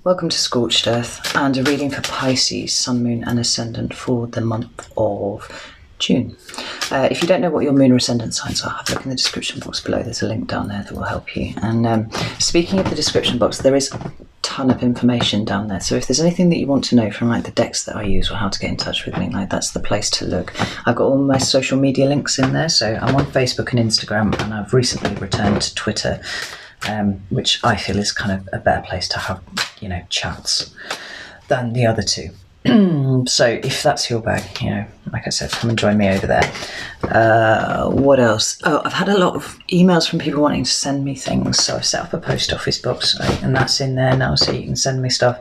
Welcome to Scorched Earth and a reading for Pisces, Sun, Moon and Ascendant for the month of June. If you don't know what your moon or ascendant signs are, have a look in the description box below. There's a link down there that will help you. And speaking of the description box, there is a ton of information down there. So if there's anything that you want to know from like the decks that I use or how to get in touch with me, like that's the place to look. I've got all my social media links in there. So I'm on Facebook and Instagram, and I've recently returned to Twitter, which I feel is kind of a better place to have, you know, chats than the other two. So if that's your bag, you know, like I said, come and join me over there. What else? Oh, I've had a lot of emails from people wanting to send me things, so I've set up a post office box, right, and that's in there now, so you can send me stuff.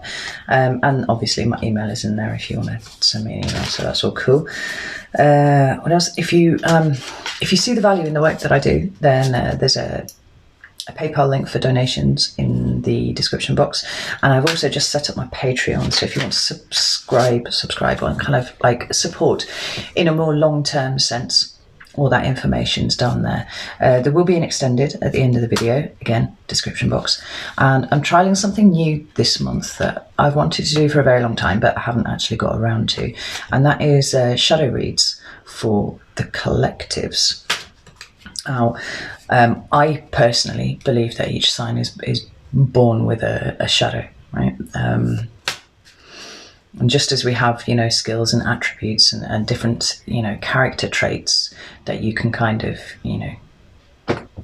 And obviously my email is in there if you want to send me an email, so that's all cool. What else? If you see the value in the work that I do, then there's a PayPal link for donations in the description box, and I've also just set up my Patreon, so if you want to subscribe and kind of like support in a more long-term sense, all that information's down there. There will be an extended at the end of the video, again, description box, and I'm trialing something new this month that I've wanted to do for a very long time but I haven't actually got around to, and that is shadow reads for the collectives. Now, I personally believe that each sign is born with a shadow, right? And just as we have, you know, skills and attributes and different, you know, character traits that you can kind of, you know,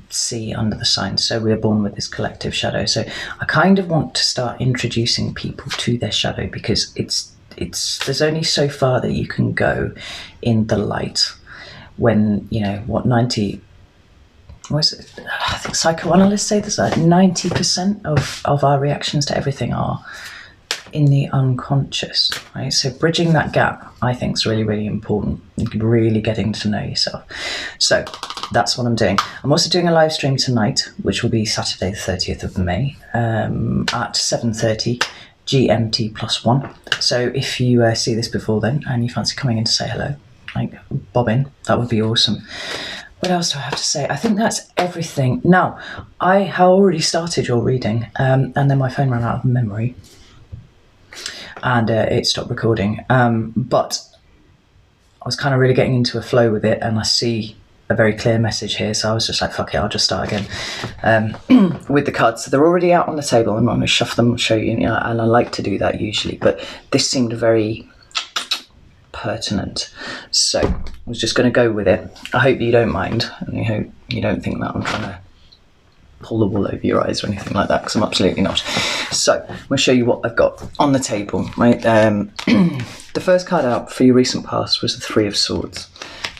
see under the signs, so we're born with this collective shadow. So I kind of want to start introducing people to their shadow, because it's there's only so far that you can go in the light when, you know, I think psychoanalysts say this, like 90% of our reactions to everything are in the unconscious, right? So bridging that gap, I think, is really, really important. Really getting to know yourself. So that's what I'm doing. I'm also doing a live stream tonight, which will be Saturday the 30th of May at 7:30 GMT +1. So if you see this before then and you fancy coming in to say hello, like bob in, that would be awesome. What else do I have to say? I think that's everything. Now, I have already started your reading, and then my phone ran out of memory, and it stopped recording. But I was kind of really getting into a flow with it, and I see a very clear message here, so I was just like, fuck it, I'll just start again with the cards. So they're already out on the table. I'm going to shuffle them and show you, and I like to do that usually, but this seemed very pertinent, so I was just going to go with it. I hope you don't mind, and I hope you don't think that I'm trying to pull the wool over your eyes or anything like that, because I'm absolutely not. So I'm going to show you what I've got on the table, right? The first card out for your recent past was the Three of Swords,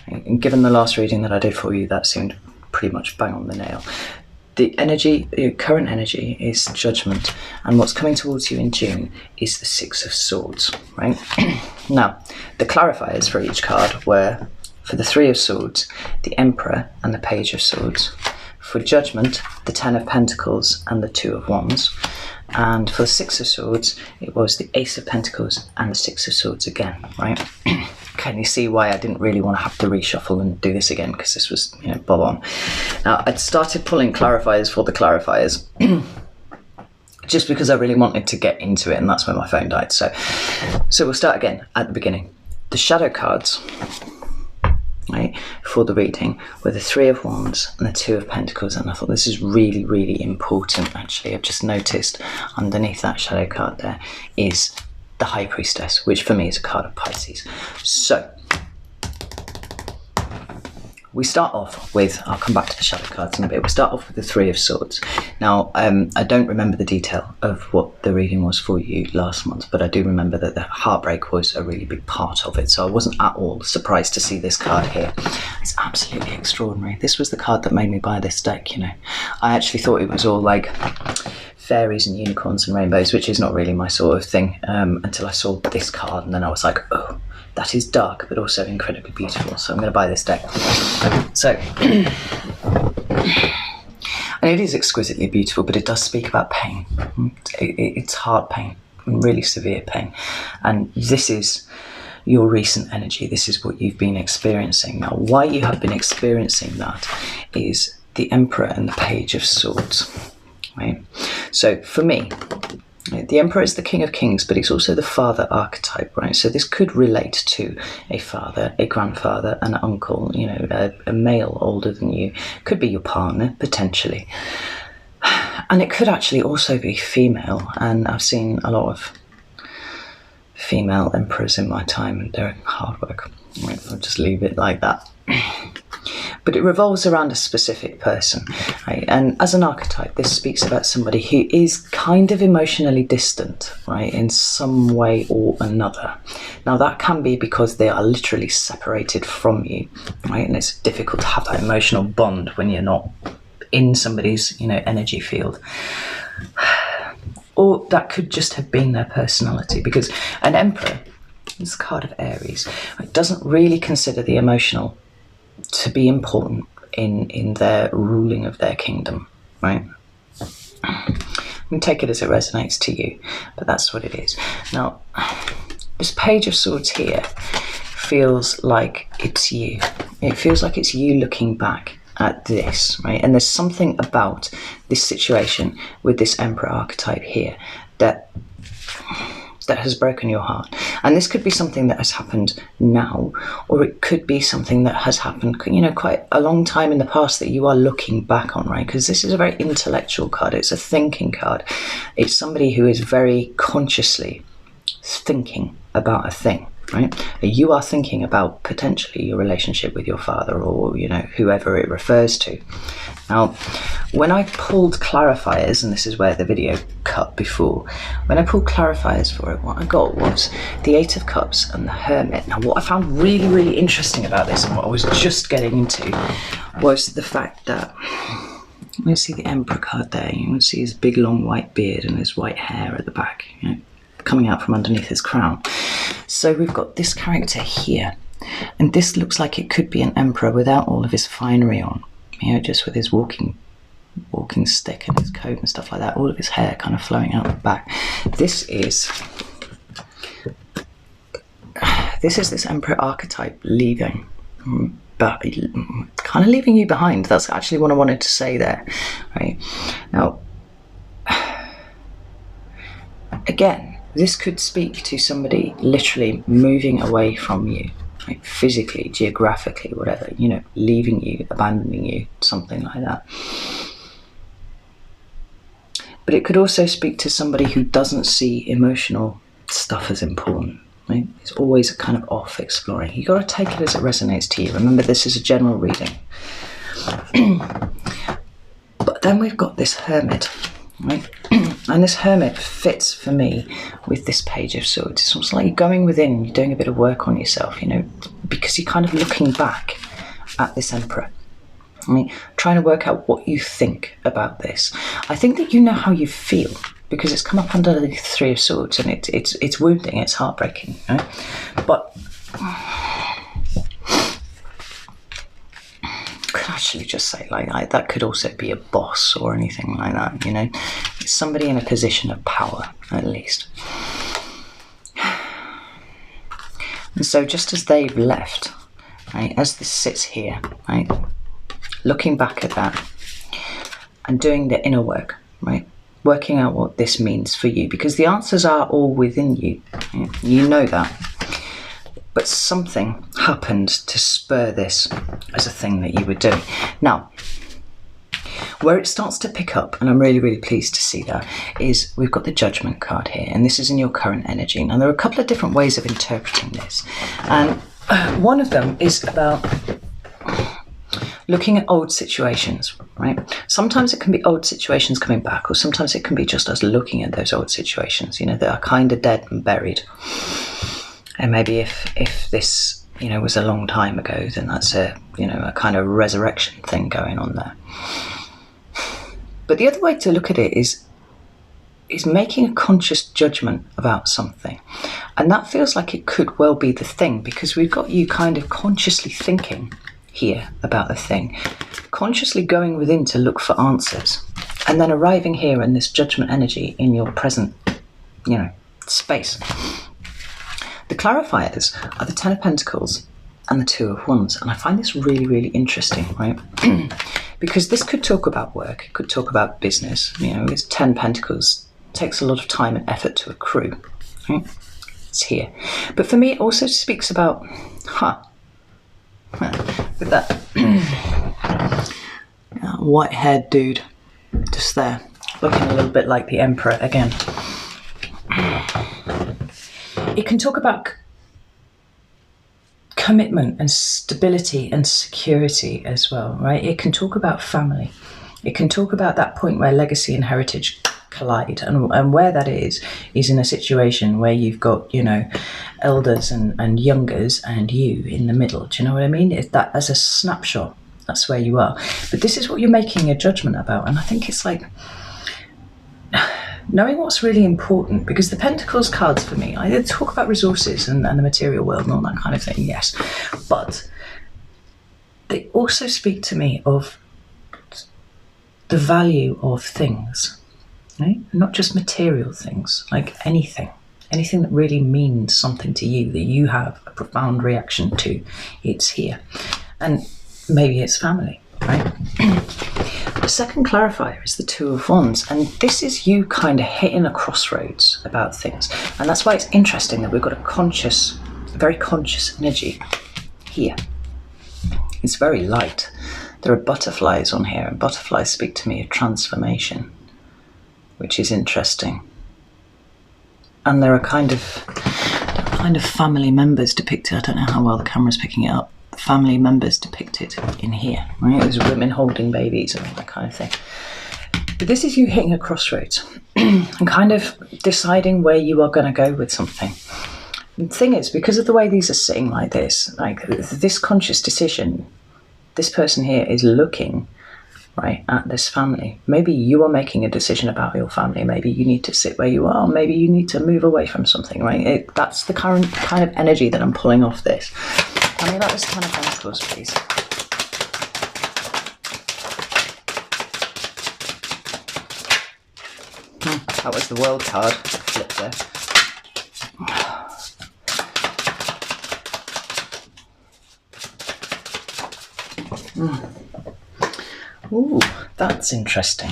and given the last reading that I did for you, that seemed pretty much bang on the nail. The energy, your current energy, is judgment, and what's coming towards you in June is the Six of Swords, right? Now, the clarifiers for each card were, for the Three of Swords, the Emperor and the Page of Swords. For judgment, the Ten of Pentacles and the Two of Wands. And for the Six of Swords, it was the Ace of Pentacles and the Six of Swords again, right? Can you see why I didn't really want to have to reshuffle and do this again, because this was, you know, bob on. Now, I'd started pulling clarifiers for the clarifiers just because I really wanted to get into it, and that's when my phone died. So we'll start again at the beginning. The shadow cards, right, for the reading were the Three of Wands and the Two of Pentacles, and I thought this is really, really important. Actually, I've just noticed underneath that shadow card there is the High Priestess, which for me is a card of Pisces. So we start off with, I'll come back to the shadow cards in a bit, we'll start off with the Three of Swords. Now, I don't remember the detail of what the reading was for you last month, but I do remember that the heartbreak was a really big part of it, so I wasn't at all surprised to see this card here. It's absolutely extraordinary. This was the card that made me buy this deck, you know. I actually thought it was all like fairies and unicorns and rainbows, which is not really my sort of thing, until I saw this card, and then I was like, oh, that is dark but also incredibly beautiful, so I'm going to buy this deck. So and it is exquisitely beautiful, but it does speak about pain. It's hard pain, really severe pain, and this is your recent energy. This is what you've been experiencing. Now, why you have been experiencing that is the Emperor and the Page of Swords, right? So for me, The Emperor is the King of Kings, but he's also the father archetype, right? So this could relate to a father, a grandfather, an uncle, you know, a male older than you. Could be your partner, potentially. And it could actually also be female, and I've seen a lot of female emperors in my time, and they're hard work. I'll just leave it like that. But it revolves around a specific person, right? And as an archetype, this speaks about somebody who is kind of emotionally distant, right, in some way or another. Now, that can be because they are literally separated from you, right? And it's difficult to have that emotional bond when you're not in somebody's, you know, energy field. Or that could just have been their personality, because an emperor, this card of Aries, it doesn't really consider the emotional to be important in their ruling of their kingdom, right? And take it as it resonates to you, but that's what it is. Now, this Page of Swords here feels like it's you. It feels like it's you looking back at this, right? And there's something about this situation with this Emperor archetype here that has broken your heart. And this could be something that has happened now, or it could be something that has happened, you know, quite a long time in the past that you are looking back on, right? Because this is a very intellectual card. It's a thinking card. It's somebody who is very consciously thinking about a thing, right? You are thinking about potentially your relationship with your father, or, you know, whoever it refers to. Now, when I pulled clarifiers, and this is where the video cut before, when I pulled clarifiers for it, what I got was the Eight of Cups and the Hermit. Now, what I found really, really interesting about this, and what I was just getting into, was the fact that, you see the Emperor card there, you can see his big long white beard and his white hair at the back, you know, coming out from underneath his crown. So we've got this character here, and this looks like it could be an emperor without all of his finery on, you know, just with his walking stick and his coat and stuff like that, all of his hair kind of flowing out the back. This is this emperor archetype leaving, but kind of leaving you behind. That's actually what I wanted to say there, right? Now, again, this could speak to somebody literally moving away from you, right? Physically, geographically, whatever, you know, leaving you, abandoning you, something like that. But it could also speak to somebody who doesn't see emotional stuff as important, right? It's always kind of off exploring. You've got to take it as it resonates to you. Remember, this is a general reading. But then we've got this Hermit, right? And this Hermit fits for me with this Page of Swords. It's almost like you're going within, you're doing a bit of work on yourself, you know, because you're kind of looking back at this Emperor. I mean, trying to work out what you think about this. I think that you know how you feel, because it's come up under the Three of Swords, and it's wounding, it's heartbreaking, right? But could actually just say like that could also be a boss or anything like that, you know. It's somebody in a position of power, at least. And so just as they've left, right, as this sits here, right, looking back at that and doing the inner work, right, working out what this means for you, because the answers are all within you, you know that. But something happened to spur this as a thing that you were doing. Now, where it starts to pick up, and I'm really, really pleased to see that, is we've got the Judgment card here, and this is in your current energy. Now, there are a couple of different ways of interpreting this, and one of them is about looking at old situations, right? Sometimes it can be old situations coming back, or sometimes it can be just us looking at those old situations, you know, that are kind of dead and buried. And maybe if this, you know, was a long time ago, then that's a, you know, a kind of resurrection thing going on there. But the other way to look at it is making a conscious judgment about something. And that feels like it could well be the thing, because we've got you kind of consciously thinking here about a thing, consciously going within to look for answers, and then arriving here in this judgment energy in your present, you know, space. The clarifiers are the Ten of Pentacles and the Two of Wands, and I find this really, really interesting, right? Because this could talk about work, it could talk about business, you know, it's 10 Pentacles, takes a lot of time and effort to accrue. Right? It's here. But for me, it also speaks about, with that white-haired dude just there, looking a little bit like the Emperor again. It can talk about commitment and stability and security as well, right? It can talk about family. It can talk about that point where legacy and heritage collide, and where that is in a situation where you've got, you know, elders and youngers and you in the middle. Do you know what I mean? It's that as a snapshot, that's where you are. But this is what you're making a judgment about, and I think it's like knowing what's really important, because the Pentacles cards for me, I talk about resources and the material world and all that kind of thing, yes, but they also speak to me of the value of things, right? Not just material things, like anything that really means something to you, that you have a profound reaction to. It's here. And maybe it's family, right? The second clarifier is the Two of Wands, and this is you kind of hitting a crossroads about things, and that's why it's interesting that we've got a very conscious energy here. It's very light. There are butterflies on here, and butterflies speak to me of transformation, which is interesting. And there are kind of family members depicted. I don't know how well the camera's picking it up. Family members depicted in here, right? There's women holding babies and all that kind of thing. But this is you hitting a crossroads and kind of deciding where you are going to go with something. And the thing is, because of the way these are sitting like this conscious decision, this person here is looking right at this family. Maybe you are making a decision about your family. Maybe you need to sit where you are. Maybe you need to move away from something, right? That's the current kind of energy that I'm pulling off this. Tell me about this Ten of Pentacles, please. That was the World card. Flip there. Ooh, that's interesting.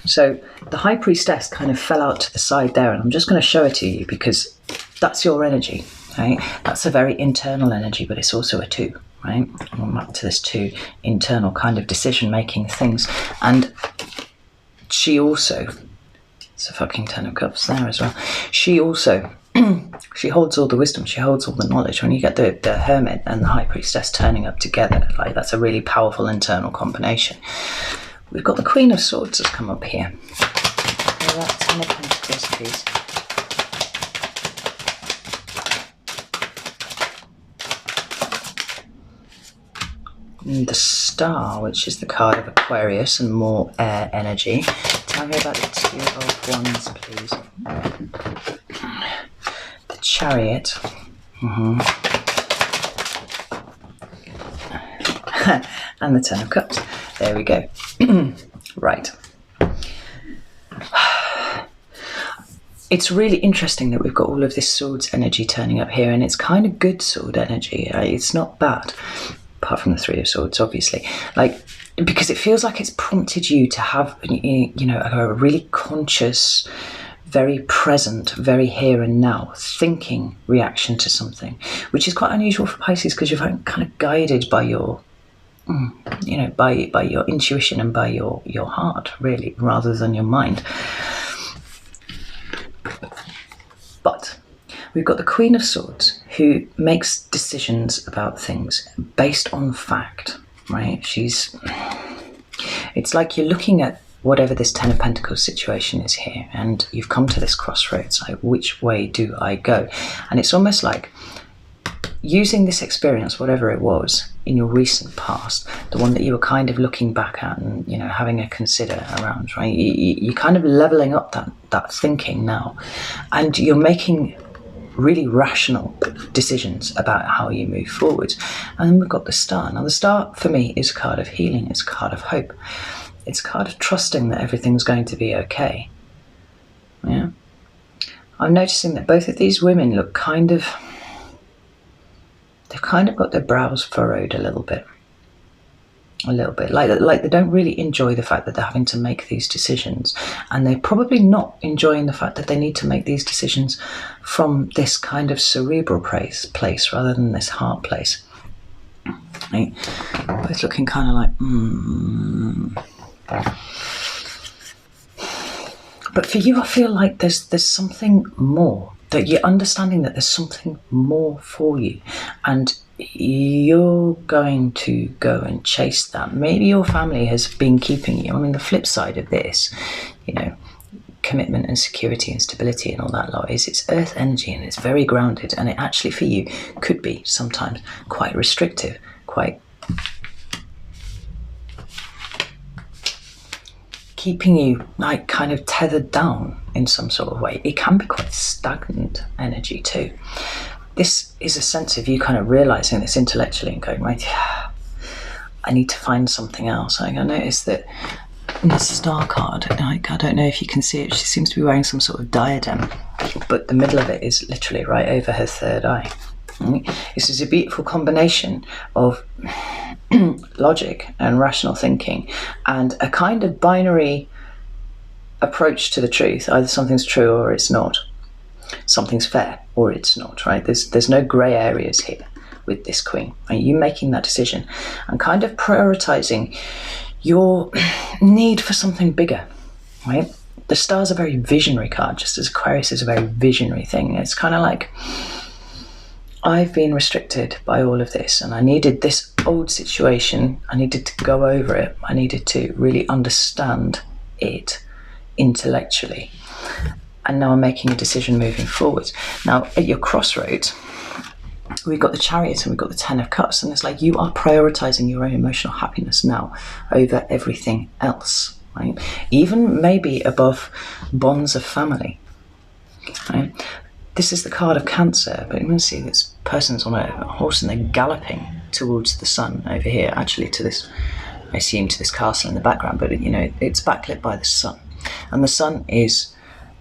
So the High Priestess kind of fell out to the side there, and I'm just going to show it to you because that's your energy, right? That's a very internal energy, but it's also a 2, right? I'm back to this 2, internal kind of decision-making things. And she also, it's a fucking 10 of Cups there as well. She also, she holds all the wisdom, she holds all the knowledge. When you get the Hermit and the High Priestess turning up together, like that's a really powerful internal combination. We've got the Queen of Swords has come up here. That 10 of Pentacles, please. And the Star, which is the card of Aquarius and more air energy. Tell me about the Two of Wands, please. The Chariot. And the 10 of Cups. There we go. Right. It's really interesting that we've got all of this Swords energy turning up here, and it's kind of good sword energy. It's not bad. Apart from the Three of Swords, obviously, like, because it feels like it's prompted you to have, you know, a really conscious, very present, very here and now thinking reaction to something, which is quite unusual for Pisces, because you're kind of guided by your, you know, by your intuition and by your heart, really, rather than your mind. But we've got the Queen of Swords, who makes decisions about things based on fact, right? It's like you're looking at whatever this 10 of Pentacles situation is here, and you've come to this crossroads, like, which way do I go? And it's almost like using this experience, whatever it was, in your recent past, the one that you were kind of looking back at and, you know, having a consider around, right? You're kind of leveling up that thinking now, and you're making really rational decisions about how you move forward. And then we've got the Star. Now the Star for me is a card of healing, it's a card of hope, it's a card of trusting that everything's going to be okay. Yeah, I'm noticing that both of these women look they've kind of got their brows furrowed a little bit. a little bit. Like they don't really enjoy the fact that they're having to make these decisions, and they're probably not enjoying the fact that they need to make these decisions from this kind of cerebral place rather than this heart place. Right? Both looking kind of like But for you, I feel like there's something more, that you're understanding that there's something more for you, and you're going to go and chase that. Maybe your family has been keeping you. I mean, the flip side of this, you know, commitment and security and stability and all that lot is it's earth energy, and it's very grounded, and it actually for you could be sometimes quite restrictive, quite keeping you like kind of tethered down in some sort of way. It can be quite stagnant energy too. This is a sense of you kind of realizing this intellectually and going, right, I need to find something else. Like, I noticed that in the star card, like, I don't know if you can see it, she seems to be wearing some sort of diadem, but the middle of it is literally right over her third eye. This is a beautiful combination of logic and rational thinking and a kind of binary approach to the truth. Either something's true or it's not. Something's fair or it's not, right? There's no grey areas here with this queen. Right? You making that decision and kind of prioritizing your need for something bigger, right? The star's a very visionary card, just as Aquarius is a very visionary thing. It's kind of like, I've been restricted by all of this, and I needed this old situation. I needed to go over it. I needed to really understand it intellectually. And now I'm making a decision moving forward. Now, at your crossroads, we've got the Chariot and we've got the Ten of Cups, and it's like you are prioritizing your own emotional happiness now over everything else, right? Even maybe above bonds of family, right? This is the card of Cancer, but you can see this person's on a horse and they're galloping towards the sun over here, actually to this, I assume to this castle in the background, but you know, it's backlit by the sun. And the sun is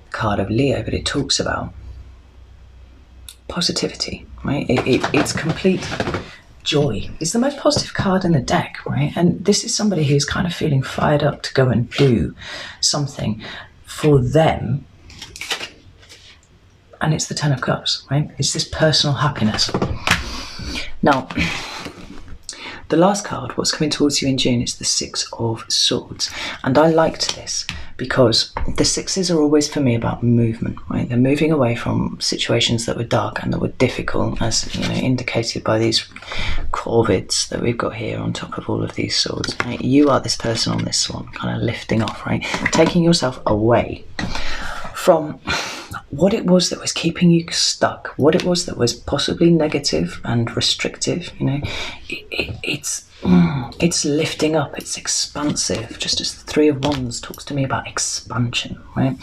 the card of Leo, but it talks about positivity, right? It's complete joy. It's the most positive card in the deck, right? And this is somebody who's kind of feeling fired up to go and do something for them. And it's the Ten of Cups, right? It's this personal happiness. Now, the last card, what's coming towards you in June, is the Six of Swords. And I liked this because the sixes are always for me about movement, right? They're moving away from situations that were dark and that were difficult, as you know, indicated by these corvids that we've got here on top of all of these swords. Right? You are this person on this swan, kind of lifting off, right? Taking yourself away from what it was that was keeping you stuck, what it was that was possibly negative and restrictive. You know, it's lifting up, it's expansive, just as the Three of Wands talks to me about expansion, right?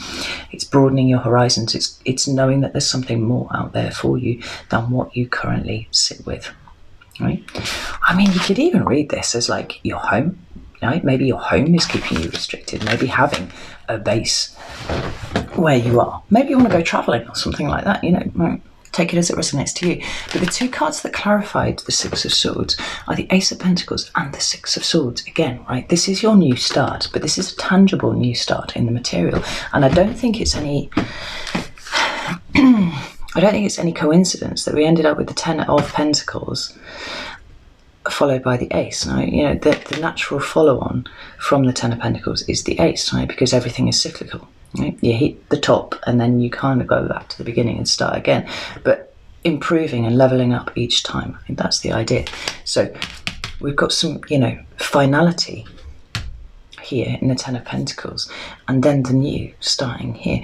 It's broadening your horizons, it's knowing that there's something more out there for you than what you currently sit with, right? I mean, you could even read this as like your home, right? Maybe your home is keeping you restricted, maybe having a base where you are. Maybe you want to go travelling or something like that, you know, take it as it resonates to you. But the two cards that clarified the Six of Swords are the Ace of Pentacles and the Six of Swords. Again, right, this is your new start, but this is a tangible new start in the material. And I don't think it's any coincidence that we ended up with the Ten of Pentacles followed by the Ace. Now, you know, the natural follow-on from the Ten of Pentacles is the Ace, right? Because everything is cyclical. Right? You hit the top and then you kind of go back to the beginning and start again, but improving and leveling up each time. I think that's the idea. So we've got some, you know, finality here in the Ten of Pentacles, and then the new starting here.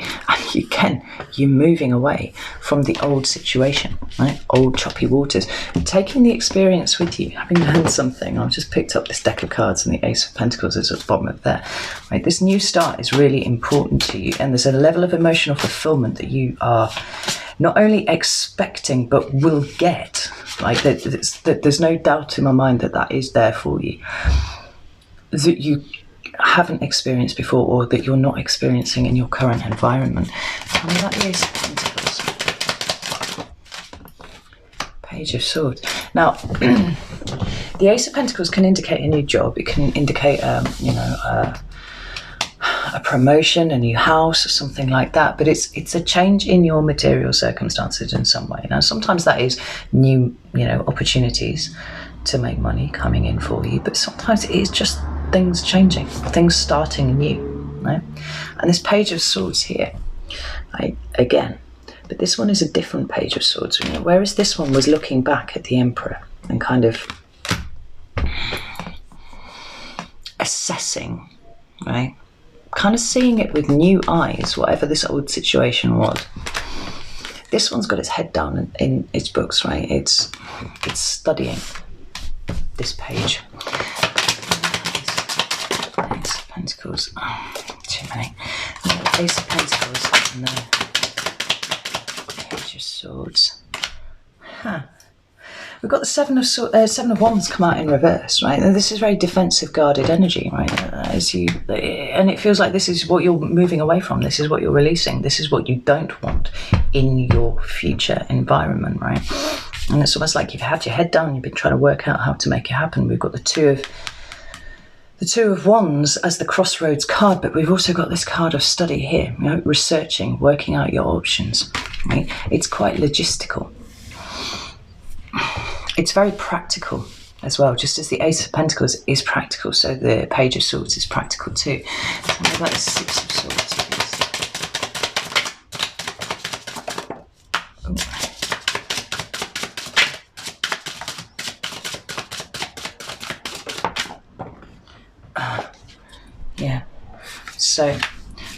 And you're moving away from the old situation, right? Old choppy waters, taking the experience with you, having learned something. I've just picked up this deck of cards and the Ace of Pentacles is at the bottom of there, right? This new start is really important to you, and there's a level of emotional fulfillment that you are not only expecting but will get. Like there's no doubt in my mind that is there for you, that you haven't experienced before, or that you're not experiencing in your current environment. Tell me about the Ace of Pentacles. Page of Swords. Now, The Ace of Pentacles can indicate a new job. It can indicate, a promotion, a new house, or something like that. But it's a change in your material circumstances in some way. Now, sometimes that is new, opportunities to make money coming in for you. But sometimes it is just things changing, things starting anew, right? And this Page of Swords here, again, but this one is a different Page of Swords. Whereas this one was looking back at the Emperor and kind of assessing, right? Kind of seeing it with new eyes, whatever this old situation was. This one's got its head down in its books, right? It's studying this page. Ace of Pentacles. Oh, too many. Ace of Pentacles and the Page of Swords. We've got the Seven of Wands come out in reverse, right? And this is very defensive, guarded energy, right? And it feels like this is what you're moving away from. This is what you're releasing. This is what you don't want in your future environment, right? And it's almost like you've had your head down. You've been trying to work out how to make it happen. We've got the Two of Wands as the crossroads card, but we've also got this card of study here, researching, working out your options, right? It's quite logistical. It's very practical as well, just as the Ace of Pentacles is practical, so the Page of Swords is practical too. So what about the Six of Swords, please? So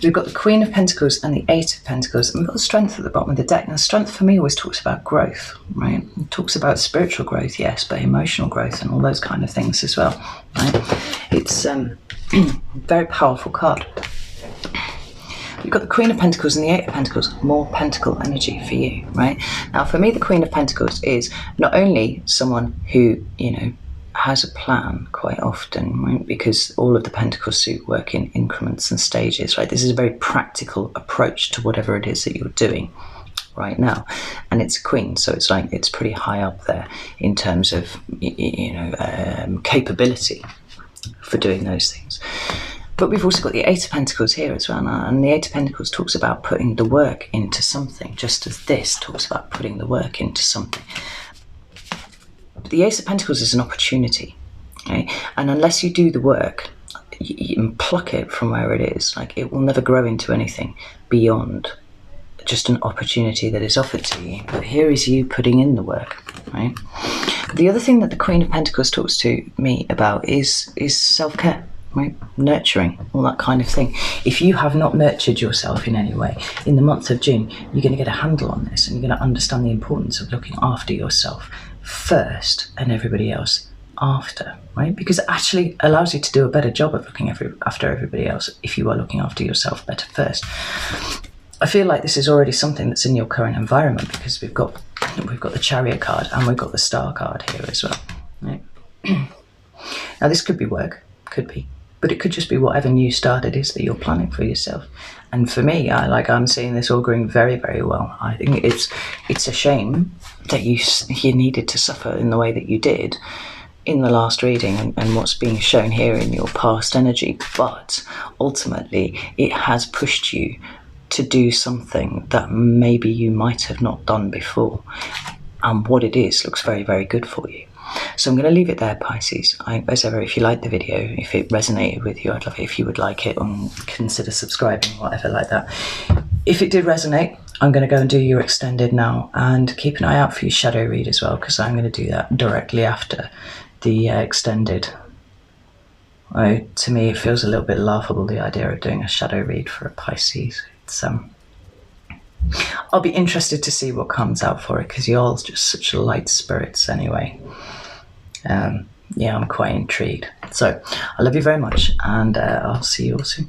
we've got the Queen of Pentacles and the Eight of Pentacles, and we've got the Strength at the bottom of the deck. Now, strength for me always talks about growth, right? It talks about spiritual growth, yes, but emotional growth and all those kind of things as well, right? It's a very powerful card. We've got the Queen of Pentacles and the Eight of Pentacles, more pentacle energy for you, right? Now, for me, the Queen of Pentacles is not only someone who, has a plan quite often, right? Because all of the pentacle suit work in increments and stages, right? This is a very practical approach to whatever it is that you're doing right now, and it's a queen, so it's pretty high up there in terms of capability for doing those things. But we've also got the Eight of Pentacles here as well, and the Eight of Pentacles talks about putting the work into something, just as this talks about putting the work into something. The Ace of Pentacles is an opportunity, okay? And unless you do the work, you pluck it from where it is, it will never grow into anything beyond just an opportunity that is offered to you. But here is you putting in the work, right? The other thing that the Queen of Pentacles talks to me about is self-care, right? Nurturing, all that kind of thing. If you have not nurtured yourself in any way, in the month of June, you're going to get a handle on this, and you're going to understand the importance of looking after yourself first and everybody else after, right? Because it actually allows you to do a better job of looking after everybody else if you are looking after yourself better first. I feel like this is already something that's in your current environment, because we've got the Chariot card and we've got the Star card here as well, right? Now, this could be work, could be, but it could just be whatever new start it is that you're planning for yourself. And for me, I'm seeing this all going very, very well. I think it's a shame that you needed to suffer in the way that you did in the last reading and what's being shown here in your past energy. But ultimately, it has pushed you to do something that maybe you might have not done before. And what it is looks very, very good for you. So I'm going to leave it there, Pisces. As ever, if you liked the video, if it resonated with you, I'd love it if you would like it and consider subscribing, whatever like that. If it did resonate, I'm going to go and do your extended now, and keep an eye out for your shadow read as well, because I'm going to do that directly after the extended. To me, it feels a little bit laughable, the idea of doing a shadow read for a Pisces. I'll be interested to see what comes out for it, because y'all just such light spirits anyway. I'm quite intrigued. So I love you very much, and I'll see you all soon.